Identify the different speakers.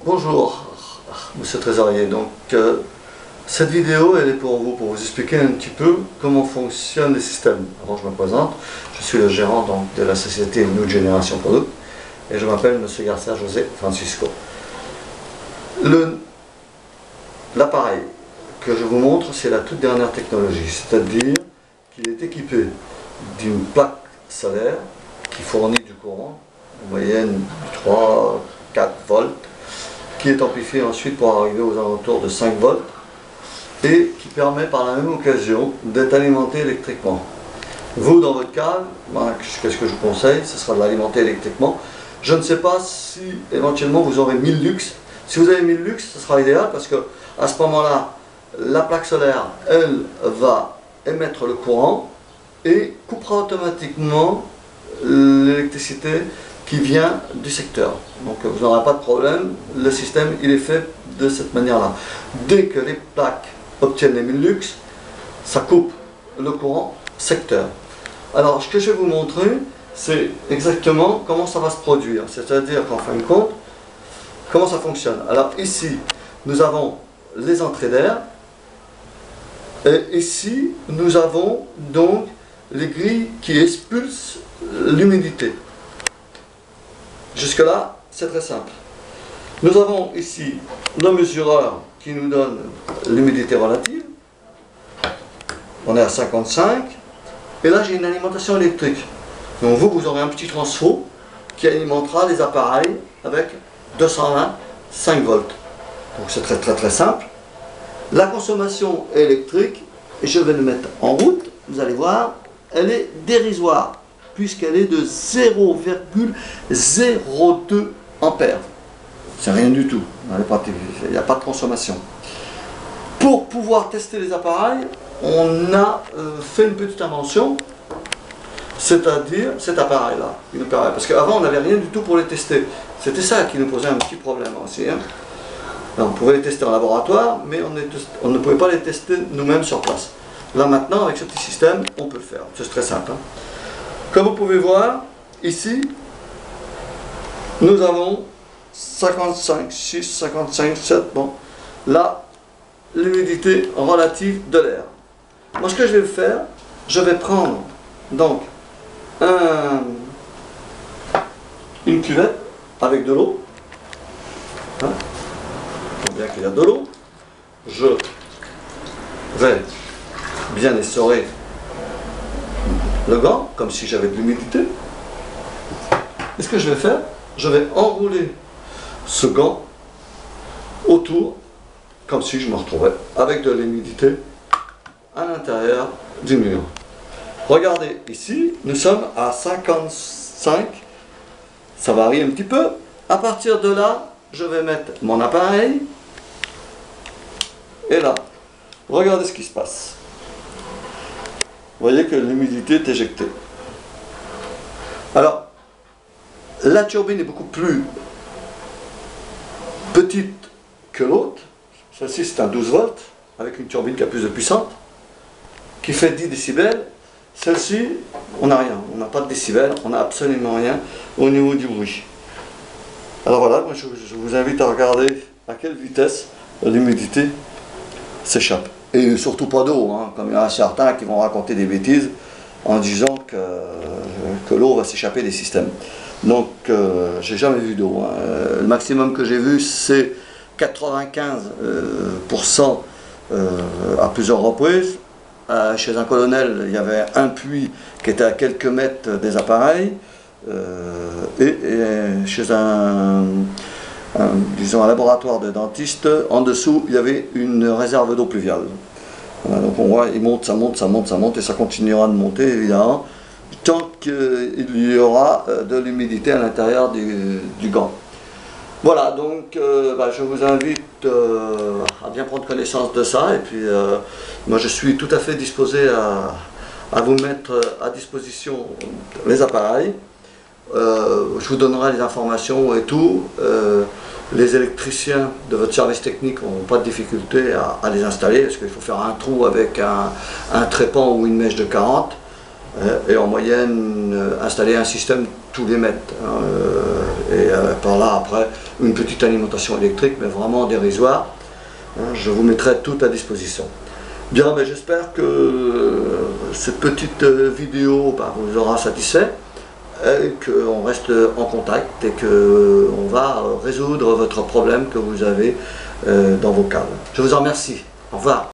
Speaker 1: Bonjour, Monsieur Trésorier. Donc, cette vidéo, elle est pour vous expliquer un petit peu comment fonctionnent les systèmes. Avant, je me présente. Je suis le gérant donc, de la société New Generation Product et je m'appelle Monsieur Garcia José Francisco. L'appareil que je vous montre, c'est la toute dernière technologie, c'est-à-dire qu'il est équipé d'une plaque solaire qui fournit du courant, en moyenne 3-4 volts, qui est amplifié ensuite pour arriver aux alentours de 5 volts et qui permet par la même occasion d'être alimenté électriquement. Vous, dans votre cas, qu'est-ce que je vous conseille? Ce sera de l'alimenter électriquement. Je ne sais pas si éventuellement vous aurez 1000 lux. Si vous avez 1000 lux, ce sera idéal parce que à ce moment-là, la plaque solaire, elle, va émettre le courant et coupera automatiquement l'électricité qui vient du secteur. Donc vous n'aurez pas de problème, le système il est fait de cette manière-là. Dès que les plaques obtiennent les 1000 lux, ça coupe le courant secteur. Alors ce que je vais vous montrer, c'est exactement comment ça va se produire. C'est-à-dire qu'en fin de compte, comment ça fonctionne. Alors ici, nous avons les entrées d'air, et ici, nous avons donc les grilles qui expulsent l'humidité. Jusque là, c'est très simple. Nous avons ici le mesureur qui nous donne l'humidité relative. On est à 55. Et là, j'ai une alimentation électrique. Donc vous aurez un petit transfo qui alimentera les appareils avec 225 volts. Donc c'est très simple. La consommation électrique, je vais le mettre en route, vous allez voir, elle est dérisoire, puisqu'elle est de 0,02 ampères. C'est rien du tout, il n'y a pas de consommation. Pour pouvoir tester les appareils, on a fait une petite invention, c'est-à-dire cet appareil-là. Parce qu'avant, on n'avait rien du tout pour les tester. C'était ça qui nous posait un petit problème aussi. Hein. Alors, on pouvait les tester en laboratoire, mais on ne pouvait pas les tester nous-mêmes sur place. Là maintenant, avec ce petit système, on peut le faire. C'est très simple. Hein. Comme vous pouvez voir, ici, nous avons 55, 6, 55, 7, bon. Là, l'humidité relative de l'air. Moi, ce que je vais faire, je vais prendre donc une cuvette avec de l'eau. Hein, pour bien qu'il y a de l'eau. Je vais bien essorer le gant, comme si j'avais de l'humidité. Et ce que je vais faire, je vais enrouler ce gant autour, comme si je me retrouvais avec de l'humidité à l'intérieur du mur. Regardez, ici, nous sommes à 55, ça varie un petit peu. À partir de là, je vais mettre mon appareil, et là, regardez ce qui se passe. Vous voyez que l'humidité est éjectée. Alors, la turbine est beaucoup plus petite que l'autre. Celle-ci, c'est un 12 volts, avec une turbine qui a plus de puissance, qui fait 10 décibels. Celle-ci, on n'a rien, on n'a pas de décibels, on n'a absolument rien au niveau du bruit. Alors voilà, moi, je vous invite à regarder à quelle vitesse l'humidité s'échappe. Et surtout pas d'eau, hein, comme il y en a certains qui vont raconter des bêtises en disant que l'eau va s'échapper des systèmes. Donc, j'ai jamais vu d'eau. Hein. Le maximum que j'ai vu, c'est 95% à plusieurs reprises. Chez un colonel, il y avait un puits qui était à quelques mètres des appareils. Et chez disons un laboratoire de dentiste, en dessous, il y avait une réserve d'eau pluviale. Voilà, donc on voit, il monte, ça monte, ça monte, ça monte, et ça continuera de monter, évidemment, tant qu'il y aura de l'humidité à l'intérieur du gant. Voilà, donc je vous invite à bien prendre connaissance de ça, et puis moi je suis tout à fait disposé à vous mettre à disposition les appareils. Je vous donnerai les informations et tout. Les électriciens de votre service technique n'ont pas de difficulté à les installer, parce qu'il faut faire un trou avec un trépan ou une mèche de 40. et en moyenne installer un système tous les mètres. Et par là après une petite alimentation électrique, mais vraiment dérisoire. Je vous mettrai tout à disposition. Bien, ben, j'espère que cette petite vidéo vous aura satisfait, et qu'on reste en contact et qu'on va résoudre votre problème que vous avez dans vos câbles. Je vous en remercie. Au revoir.